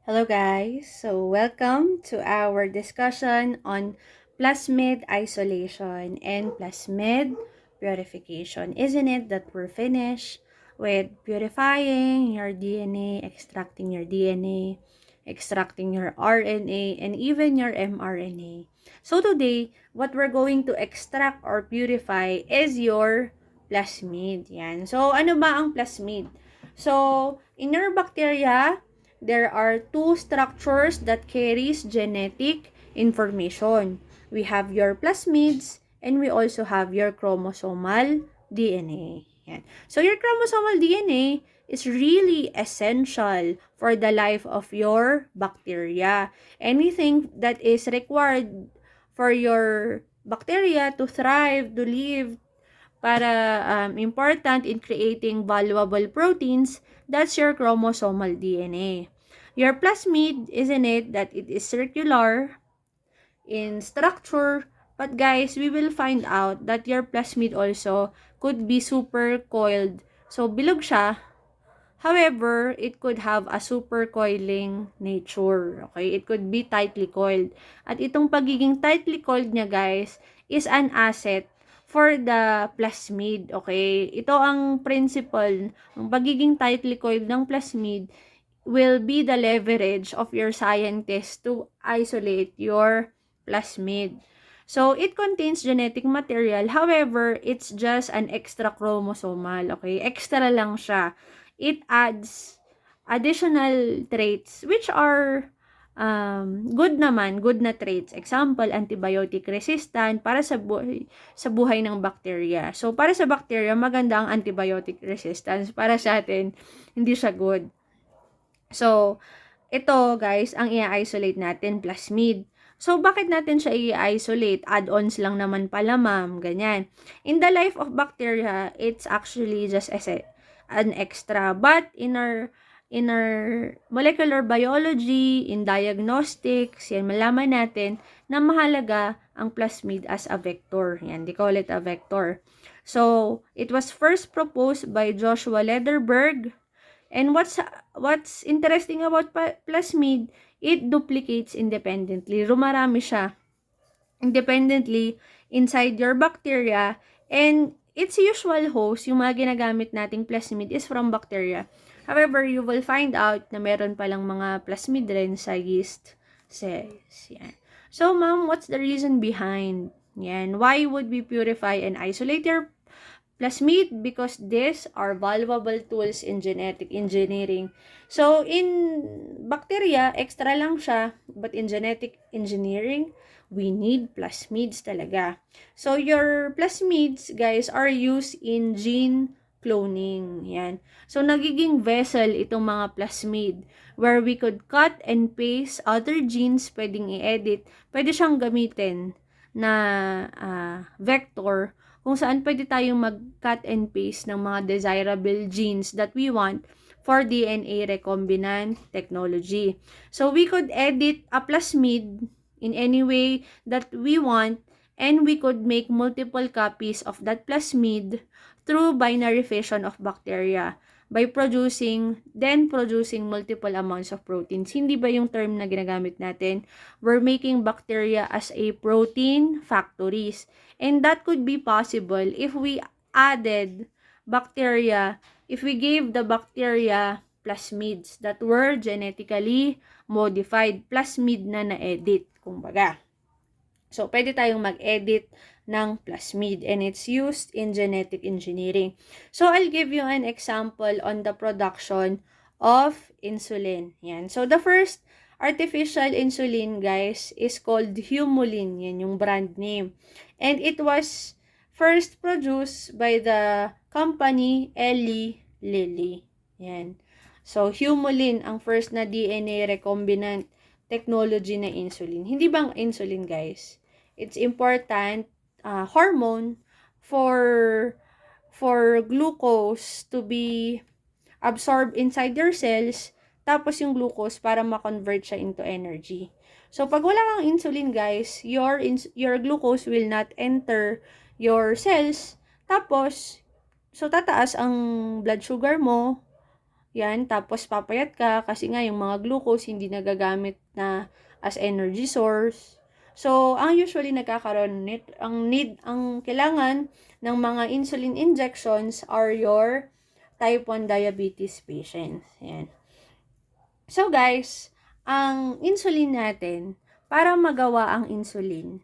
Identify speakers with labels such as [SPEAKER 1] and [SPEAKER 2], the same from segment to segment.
[SPEAKER 1] Hello guys, so welcome to our discussion on plasmid isolation and plasmid purification. Isn't it that we're finished with purifying your DNA, extracting your DNA, extracting your RNA, and even your mRNA? So today, what we're going to extract or purify is your plasmid. Yan. So ano ba ang plasmid? So, in your bacteria, there are two structures that carries genetic information. We have your plasmids and we also have your chromosomal DNA. Yan. So your chromosomal DNA is really essential for the life of your bacteria. Anything that is required for your bacteria to thrive, to live, para important in creating valuable proteins, that's your chromosomal DNA. Your plasmid, isn't it, that it is circular in structure, but guys, we will find out that your plasmid also could be super coiled. So, bilog siya. However, it could have a super coiling nature. Okay? It could be tightly coiled. At itong pagiging tightly coiled niya, guys, is an asset for the plasmid. Okay? Ito ang principle. Ang pagiging tightly coiled ng plasmid will be the leverage of your scientist to isolate your plasmid. So, it contains genetic material. However, it's just an extra chromosomal. Okay? Extra lang siya. It adds additional traits which are good naman, good na traits. Example, antibiotic resistant para sa buhay ng bacteria. So, para sa bacteria, maganda ang antibiotic resistance. Para sa atin, hindi siya good. So, ito guys, ang i-isolate natin, plasmid. So, bakit natin siya i-isolate? Add-ons lang naman pala, ma'am. Ganyan. In the life of bacteria, it's actually just an extra. But in our molecular biology, in diagnostics, yan, malaman natin na mahalaga ang plasmid as a vector. Yan, they call it a vector. So, it was first proposed by Joshua Lederberg. And what's interesting about plasmid, it duplicates independently. Rumarami siya independently inside your bacteria, and its usual host, yung mga ginagamit nating plasmid, is from bacteria. However, you will find out na meron palang mga plasmid rin sa yeast cells. Yan. So, ma'am, what's the reason behind? Yan. Why would we purify and isolate your plasmid? Because these are valuable tools in genetic engineering. So, in bacteria, extra lang siya. But in genetic engineering, we need plasmids talaga. So, your plasmids, guys, are used in gene cloning. Yan. So, nagiging vessel itong mga plasmid where we could cut and paste other genes, pwedeng i-edit. Pwede siyang gamitin na vector kung saan pwede tayong mag-cut and paste ng mga desirable genes that we want for DNA recombinant technology. So, we could edit a plasmid in any way that we want, and we could make multiple copies of that plasmid through binary fission of bacteria by producing multiple amounts of proteins. Hindi ba yung term na ginagamit natin? We're making bacteria as a protein factories. And that could be possible if we added bacteria, if we gave the bacteria plasmids that were genetically modified, plasmid na na-edit, kumbaga. So, pwede tayong mag-edit ng plasmid, and it's used in genetic engineering. So, I'll give you an example on the production of insulin. Yan. So, the first artificial insulin, guys, is called Humulin. Yan yung brand name. And it was first produced by the company Eli Lilly. Yan. So, Humulin ang first na DNA recombinant technology na insulin. Hindi bang insulin, guys? It's important hormone for glucose to be absorbed inside your cells, tapos yung glucose para ma-convert siya into energy. So, pag wala kang insulin, guys, your glucose will not enter your cells. Tapos, so tataas ang blood sugar mo, Yan, tapos papayat ka kasi nga yung mga glucose hindi nagagamit na as energy source. So, ang usually nagkakaroon ang kailangan ng mga insulin injections are your type 1 diabetes patients. Yan. So guys, ang insulin natin, para magawa ang insulin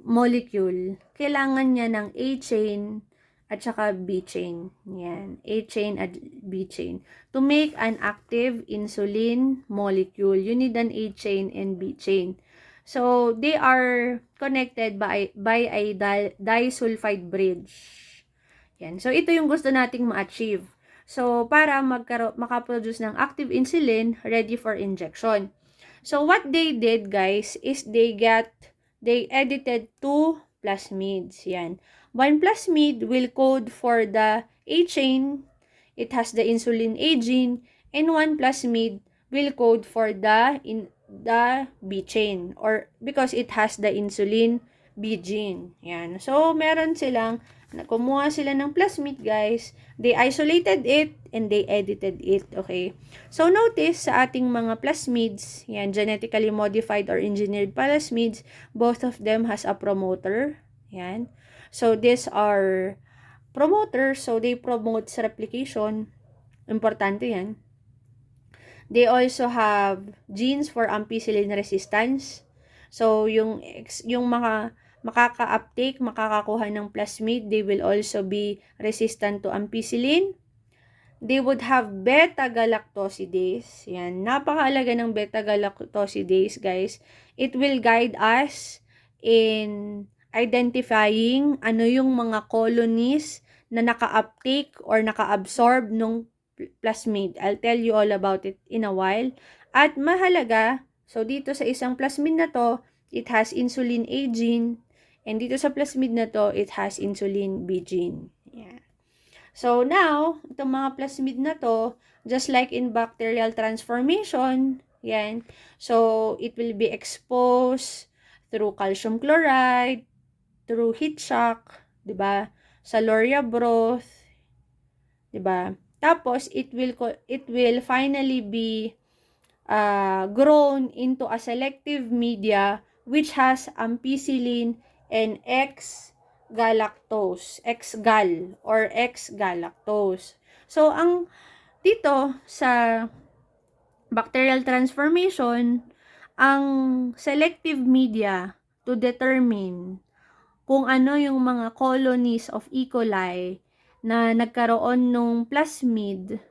[SPEAKER 1] molecule, kailangan niya ng A chain at saka B chain. Yan, A chain at B chain. To make an active insulin molecule, you need an A chain and B chain. So, they are connected by a disulfide bridge. Yan. So, ito yung gusto nating ma-achieve. So, para makaproduce ng active insulin ready for injection. So, what they did, guys, is they edited two plasmids. Yan. One plasmid will code for the A chain. It has the insulin A gene. And one plasmid will code for the B chain. Or because it has the insulin B gene. Yan. So, meron silang kumuha sila ng plasmid, guys. They isolated it and they edited it, okay? So, notice sa ating mga plasmids, yan, genetically modified or engineered plasmids, both of them has a promoter. Yan. So, these are promoters, so they promote replication. Importante yan. They also have genes for ampicillin resistance. So, yung mga makaka-uptake, makakakuha ng plasmid, they will also be resistant to ampicillin. They would have beta-galactosidase. Yan, napakahalaga ng beta-galactosidase, guys. It will guide us in identifying ano yung mga colonies na naka-uptake or naka-absorb nung plasmid. I'll tell you all about it in a while. At mahalaga, so dito sa isang plasmid na to, it has insulin A gene. And dito sa plasmid na to, it has insulin B gene. Yeah. So now, itong mga plasmid na to, just like in bacterial transformation, yan. So, it will be exposed through calcium chloride, through heat shock, 'di ba? Sa Loria broth, 'di ba? Tapos it will finally be grown into a selective media which has ampicillin and X-galactose or X-galactose. So, ang dito sa bacterial transformation, ang selective media to determine kung ano yung mga colonies of E. coli na nagkaroon ng plasmid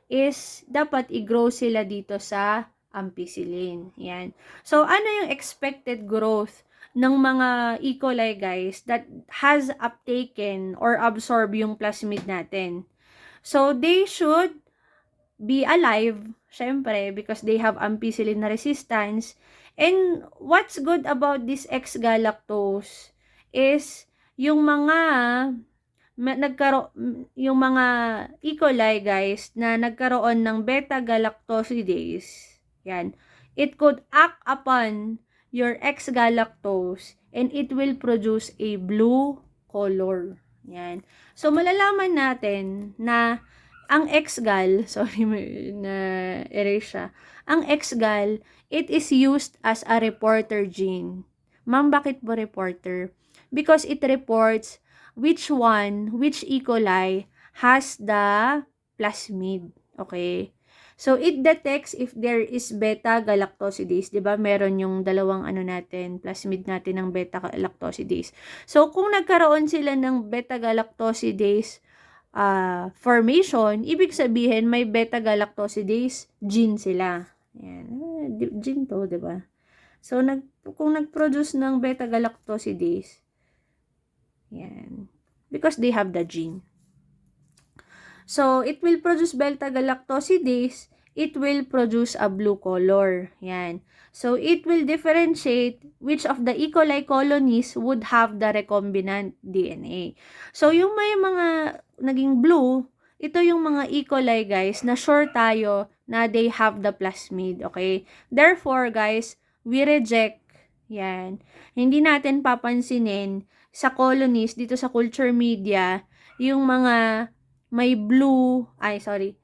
[SPEAKER 1] is dapat i-grow sila dito sa ampicillin. Yan. So, ano yung expected growth ng mga E. coli, guys, that has uptaken or absorbed yung plasmid natin? So, they should be alive, syempre, because they have ampicillin resistance. And what's good about this X-galactose is yung mga yung mga E. coli, guys, na nagkaroon ng beta-galactosidase, yan, it could act upon your X-galactose and it will produce a blue color. Yan. So, malalaman natin na ang X-gal, sorry, na erase siya. Ang X-gal, it is used as a reporter gene. Ma'am, bakit po reporter? Because it reports which E. coli has the plasmid. Okay? So, it detects if there is beta-galactosidase. Diba? Meron yung dalawang plasmid natin ng beta-galactosidase. So, kung nagkaroon sila ng beta-galactosidase formation, ibig sabihin may beta-galactosidase gene sila. Ayan. Gene to, diba? So, kung nag-produce ng beta-galactosidase, yan. Because they have the gene. So, it will produce beta-galactosidase. It will produce a blue color. Yan. So, it will differentiate which of the E. coli colonies would have the recombinant DNA. So, yung may mga naging blue, ito yung mga E. coli, guys, na sure tayo na they have the plasmid. Okay? Therefore, guys, we reject. Yan. Hindi natin papansinin sa colonies dito sa culture media yung mga may blue,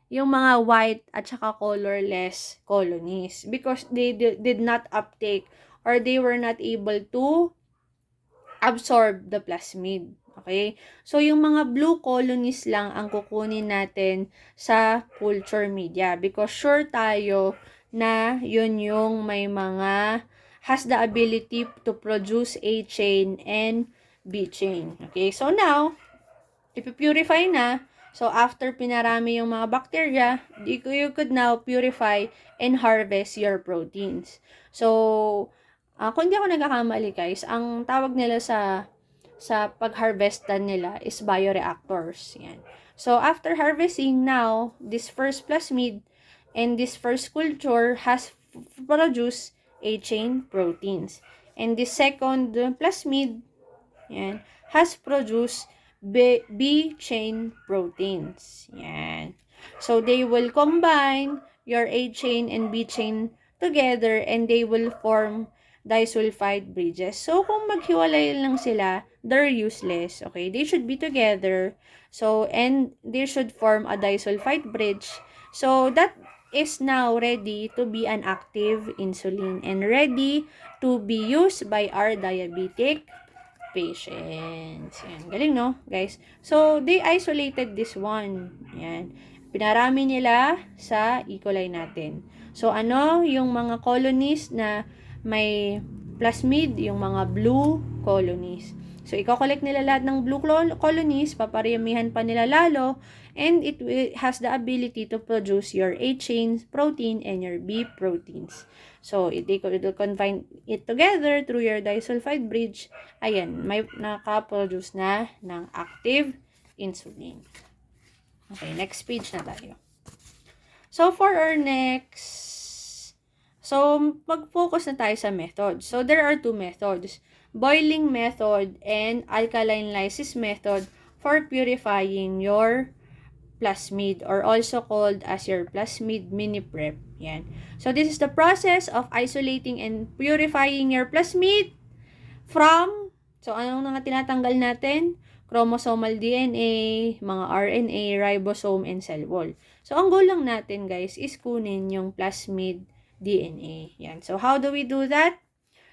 [SPEAKER 1] yung mga white at saka colorless colonies because they did not uptake or they were not able to absorb the plasmid. Okay? So, yung mga blue colonies lang ang kukunin natin sa culture media because sure tayo na yun yung may mga has the ability to produce A chain and B chain. Okay? So, now, ipipurify na. So, after pinarami yung mga bacteria, you could now purify and harvest your proteins. So, kung hindi ako nagkakamali guys, ang tawag nila sa pag-harvestan nila is bioreactors. Yan. So, after harvesting now, this first plasmid and this first culture has produced A-chain proteins. And this second plasmid, yan, has produced B-chain proteins. Yan. So, they will combine your A-chain and B-chain together and they will form disulfide bridges. So, kung maghiwalay lang sila, they're useless. Okay? They should be together. So, and they should form a disulfide bridge. So, that is now ready to be an active insulin and ready to be used by our diabetic patients. Yan. Galing, no, guys? So, they isolated this one. Yan. Pinarami nila sa E. coli natin. So, ano yung mga colonies na may plasmid, yung mga blue colonies. So, i-collect nila lahat ng blue colonies, paparamihan pa nila lalo, and it has the ability to produce your A chain protein and your B proteins. So, they could confine it together through your disulfide bridge. Ayan, may nakaproduce na ng active insulin. Okay, next page na tayo. So, for our next, mag-focus na tayo sa method. So, there are two methods. Boiling method and alkaline lysis method for purifying your plasmid or also called as your plasmid mini prep. Yan. So, this is the process of isolating and purifying your plasmid from, so anong nga tinatanggal natin? Chromosomal DNA, mga RNA, ribosome, and cell wall. So, ang goal lang natin guys is kunin yung plasmid DNA. Yan. So, how do we do that?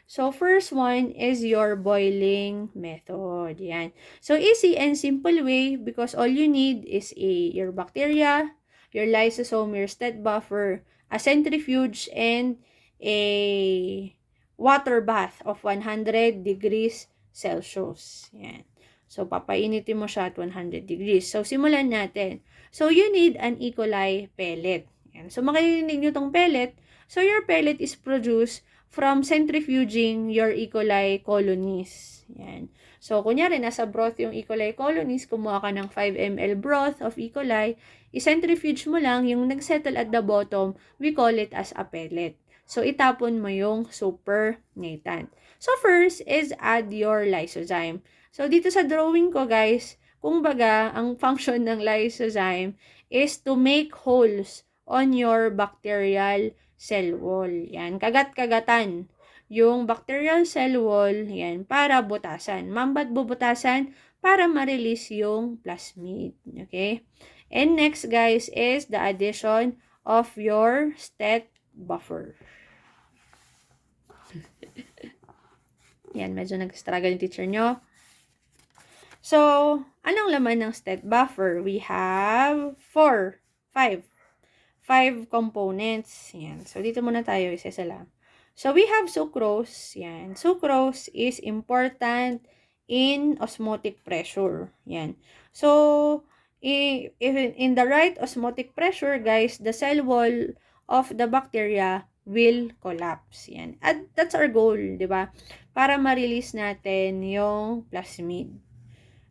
[SPEAKER 1] So, first one is your boiling method. Yan. So, easy and simple way because all you need is your bacteria, your lysosome, your stet buffer, a centrifuge, and a water bath of 100 degrees Celsius. Yan. So, papainitin mo siya at 100 degrees. So, simulan natin. So, you need an E. coli pellet. Yan. So, makikininig nyo tong pellet. So, your pellet is produced from centrifuging your E. coli colonies. Yan. So, kunyari, nasa broth yung E. coli colonies, kumuha ka ng 5 ml broth of E. coli, i-centrifuge mo lang yung nagsettle at the bottom, we call it as a pellet. So, itapon mo yung supernatant. So, first is add your lysozyme. So, dito sa drawing ko, guys, kung baga, ang function ng lysozyme is to make holes on your bacterial cell wall. Yan, kagat-kagatan yung bacterial cell wall, yan, para butasan. Ba't bubutasan? Para ma-release yung plasmid. Okay? And next, guys, is the addition of your stet buffer. Yan, medyo nag-struggle yung teacher nyo. So, anong laman ng stet buffer? We have 5 components. Yan. So, dito muna tayo, isa-isa lang. So, we have sucrose. Yan. Sucrose is important in osmotic pressure. Yan. So, if in the right osmotic pressure, guys, the cell wall of the bacteria will collapse. Yan. At that's our goal, di ba? Para ma-release natin yung plasmid.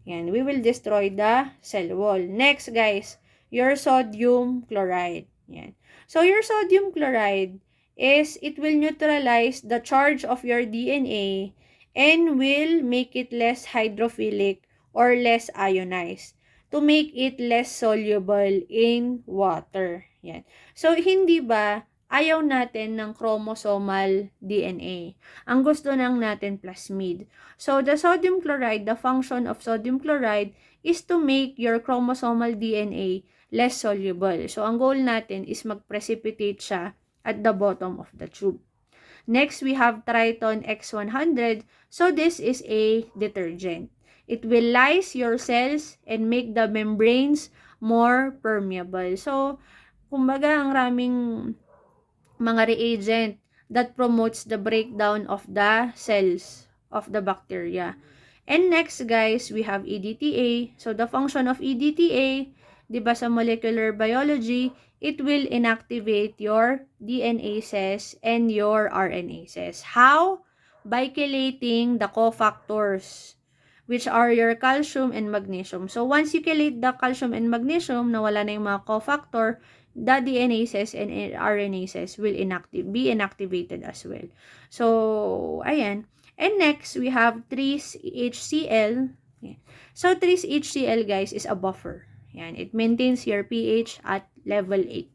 [SPEAKER 1] Yan. We will destroy the cell wall. Next, guys, your sodium chloride. Yan. So, your sodium chloride is, it will neutralize the charge of your DNA and will make it less hydrophilic or less ionized to make it less soluble in water. Yan. So, hindi ba ayaw natin ng chromosomal DNA? Ang gusto lang natin plasmid. So, the sodium chloride, the function of sodium chloride is to make your chromosomal DNA less soluble. So, ang goal natin is mag-precipitate siya at the bottom of the tube. Next, we have Triton X100. So, this is a detergent. It will lyse your cells and make the membranes more permeable. So, kumbaga, ang raming mga reagent that promotes the breakdown of the cells of the bacteria. And next, guys, we have EDTA. So, the function of EDTA, di ba sa molecular biology, it will inactivate your DNases and your RNases. How? By chelating the cofactors, which are your calcium and magnesium. So, once you chelate the calcium and magnesium, nawala na yung mga cofactor, the DNases and RNases will be inactivated as well. So, ayan. And next, we have 3HCl. So, 3HCl, guys, is a buffer. Yan. It maintains your pH at level 8.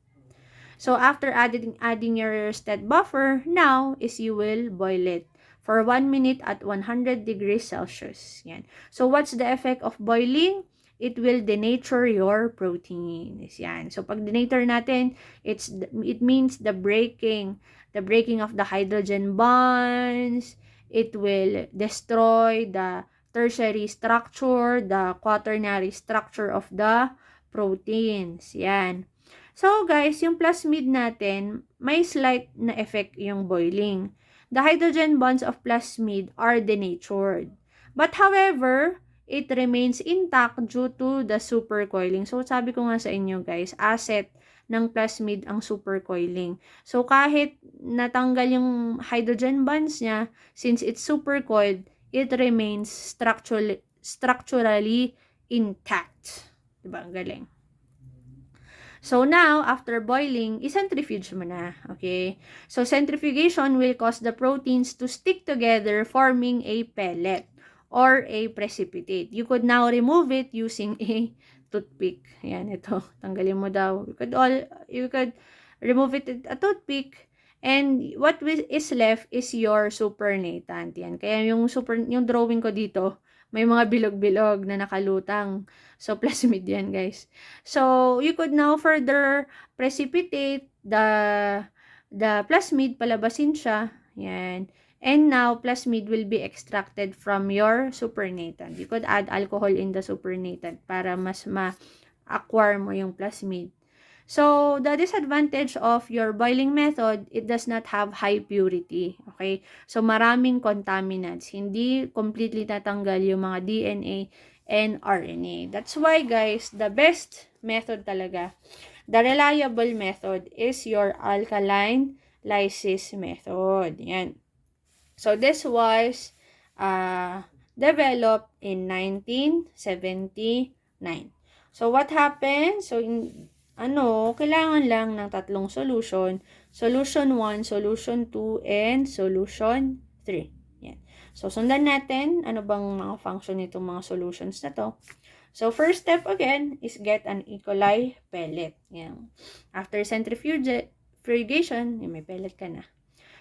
[SPEAKER 1] So, after adding your stat buffer, now is you will boil it for 1 minute at 100 degrees Celsius. Yan. So, what's the effect of boiling? It will denature your proteins. Yan. So, pag denature natin, it means the breaking of the hydrogen bonds. It will destroy the tertiary structure, the quaternary structure of the proteins. Yan. So, guys, yung plasmid natin, may slight na effect yung boiling. The hydrogen bonds of plasmid are denatured. But however, it remains intact due to the supercoiling. So, sabi ko nga sa inyo, guys, asset ng plasmid ang supercoiling. So, kahit natanggal yung hydrogen bonds niya, since it's supercoiled, it remains structurally intact. Diba? Ang galing. So now, after boiling, icentrifuge mo na. Okay? So centrifugation will cause the proteins to stick together, forming a pellet or a precipitate. You could now remove it using a toothpick. Yan, ito. Tanggalin mo daw. You could remove it with a toothpick. And what is left is your supernatant. Yan. Kaya yung drawing ko dito, may mga bilog-bilog na nakalutang. So, plasmid yan, guys. So, you could now further precipitate the plasmid, palabasin siya. Yan. And now, plasmid will be extracted from your supernatant. You could add alcohol in the supernatant para mas ma-acquire mo yung plasmid. So, the disadvantage of your boiling method, it does not have high purity. Okay? So, maraming contaminants. Hindi completely tatanggal yung mga DNA and RNA. That's why, guys, the best method talaga, the reliable method is your alkaline lysis method. Yan. So, this was developed in 1979. So, what happened? So, kailangan lang ng tatlong solution. Solution 1, solution 2, and solution 3. Yan. So, sundan natin ano bang mga function nitong mga solutions na to. So, first step again is get an E. coli pellet. Yan. After centrifugation, may pellet ka na.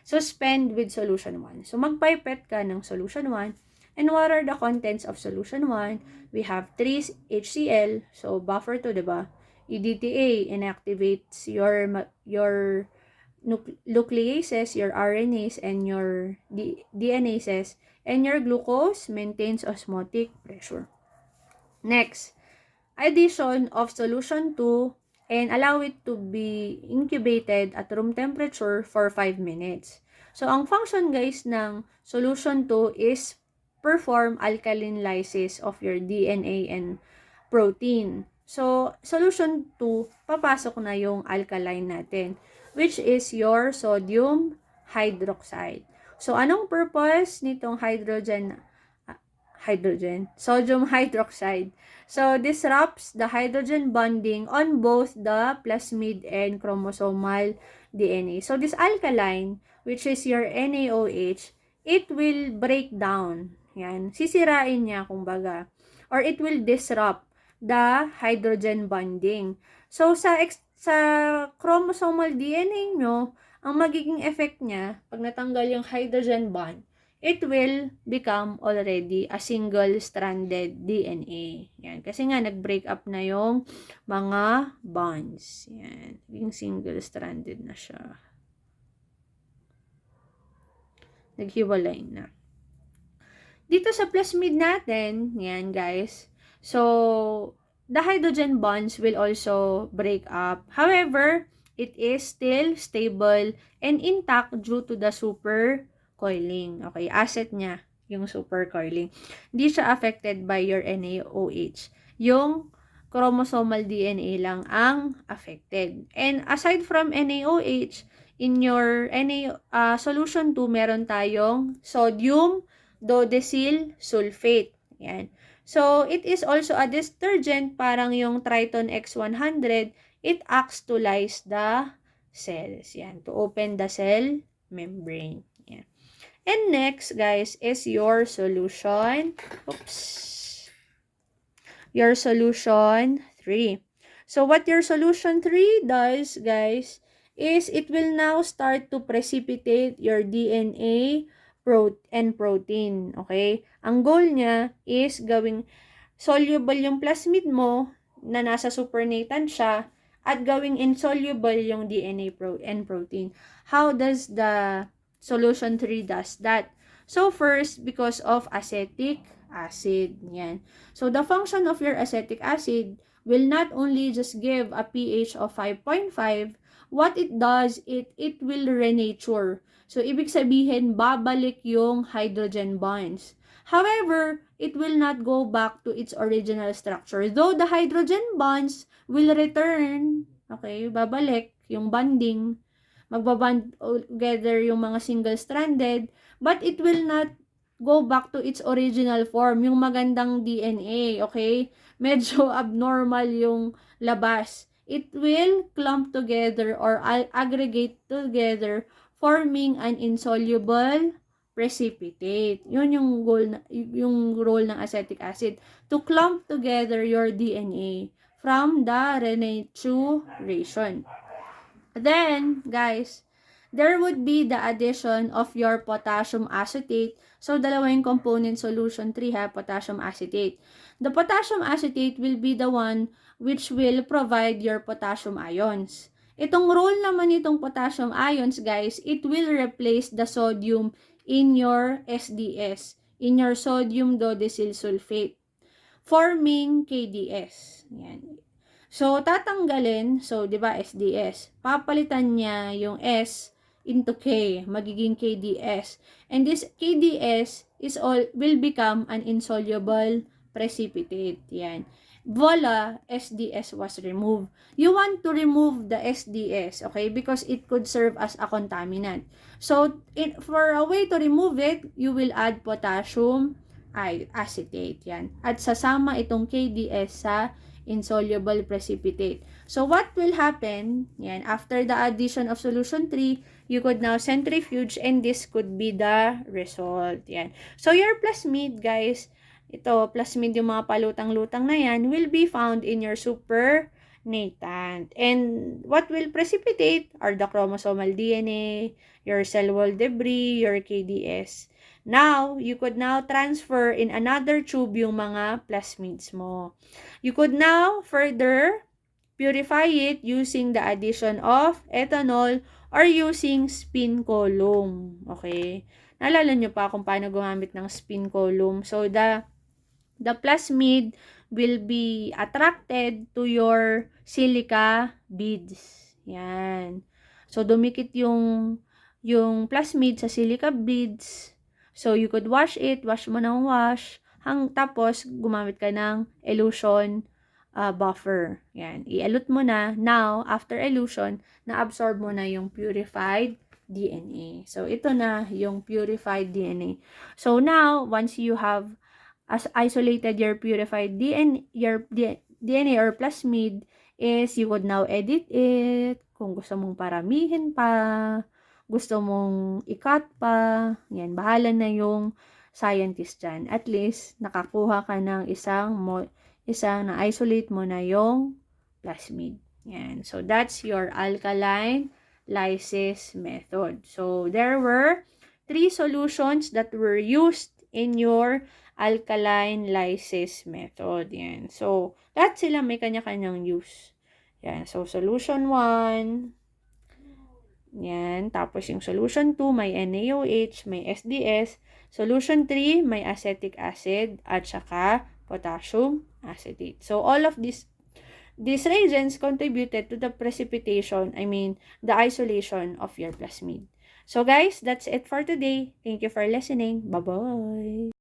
[SPEAKER 1] Suspend with solution 1. So, magpipette ka ng solution 1. And what are the contents of solution 1? We have 3 HCl. So, buffer to, diba? EDTA inactivates your nucleases, your RNAs, and your DNases. And your glucose maintains osmotic pressure. Next, addition of solution 2 and allow it to be incubated at room temperature for 5 minutes. So, ang function, guys, ng solution 2 is perform alkaline lysis of your DNA and protein. So, solution 2, papasok na yung alkaline natin, which is your sodium hydroxide. So, anong purpose nitong sodium hydroxide? So, disrupts the hydrogen bonding on both the plasmid and chromosomal DNA. So, this alkaline, which is your NaOH, it will break down. Yan. Sisirain niya, kumbaga. Or it will disrupt the hydrogen bonding. So, sa chromosomal DNA nyo, ang magiging effect niya, pag natanggal yung hydrogen bond, it will become already a single-stranded DNA. Yan. Kasi nga, nag-break up na yung mga bonds. Yan. Yung single-stranded na siya. Naghiwalay na. Dito sa plasmid natin, yan guys. So, the hydrogen bonds will also break up. However, it is still stable and intact due to the supercoiling. Okay, asset niya yung supercoiling. Hindi siya affected by your NaOH. Yung chromosomal DNA lang ang affected. And aside from NaOH, in your solution 2, meron tayong sodium dodecyl sulfate. Yan. So, it is also a detergent, parang yung Triton X100, it acts to lyse the cells. Yan, to open the cell membrane. Yan. And next, guys, is your solution. Your solution 3. So, what your solution 3 does, guys, is it will now start to precipitate your DNA and protein. Okay? Ang goal niya is gawing soluble yung plasmid mo na nasa supernatant siya at gawing insoluble yung DNA and protein. How does the solution 3 does that? So first, because of acetic acid. Yan. So the function of your acetic acid will not only just give a pH of 5.5, what it does, it will renature. So, ibig sabihin, babalik yung hydrogen bonds. However, it will not go back to its original structure. Though the hydrogen bonds will return, okay, babalik yung bonding, magbaband together yung mga single-stranded, but it will not go back to its original form, yung magandang DNA, okay? Medyo abnormal yung labas. It will clump together or aggregate together, forming an insoluble precipitate. Yun yung goal yung role ng acetic acid, to clump together your DNA from the renaturation. Then, guys, there would be the addition of your potassium acetate. So, dalawa yung component solution 3 ha, potassium acetate. The potassium acetate will be the one which will provide your potassium ions. Itong role naman itong potassium ions, guys, it will replace the sodium in your SDS, in your sodium dodecyl sulfate, forming KDS. Yan. So, tatanggalin, so, di ba, SDS. Papalitan niya yung S into K, magiging KDS. And this KDS will become an insoluble precipitate. Yan. Voila, SDS was removed. You want to remove the SDS, okay? Because it could serve as a contaminant. So, for a way to remove it, you will add potassium acetate. Yan. At sasama itong KDS sa insoluble precipitate. So, what will happen, yan, after the addition of solution 3, you could now centrifuge and this could be the result. Yan. So, your plasmid, guys, ito, plasmid yung mga palutang-lutang na yan, will be found in your supernatant. And what will precipitate are the chromosomal DNA, your cell wall debris, your KDS. Now, you could now transfer in another tube yung mga plasmids mo. You could now further purify it using the addition of ethanol or using spin column. Okay? Naalala nyo pa kung paano gumamit ng spin column. So, the plasmid will be attracted to your silica beads. Yan. So, dumikit yung plasmid sa silica beads. So, you could wash mo ng wash, tapos gumamit ka ng elution buffer. Yan. I-elute mo na. Now, after elution, na-absorb mo na yung purified DNA. So, ito na yung purified DNA. So, now, once you have isolated your purified DNA, your DNA or plasmid, is you would now edit it. Kung gusto mong paramihin pa, gusto mong i-cut pa, yan, bahala na yung scientist dyan. At least, nakakuha ka ng isang na-isolate mo na yung plasmid. Yan. So, that's your alkaline lysis method. So, there were 3 solutions that were used in your alkaline lysis method. Yan. So, lahat sila may kanya-kanyang use. Yan. So, solution 1, yan. Tapos yung solution 2, may NaOH, may SDS. Solution 3, may acetic acid at saka potassium acetate. So, all of these reagents contributed to the precipitation, the isolation of your plasmid. So guys, that's it for today. Thank you for listening. Bye-bye.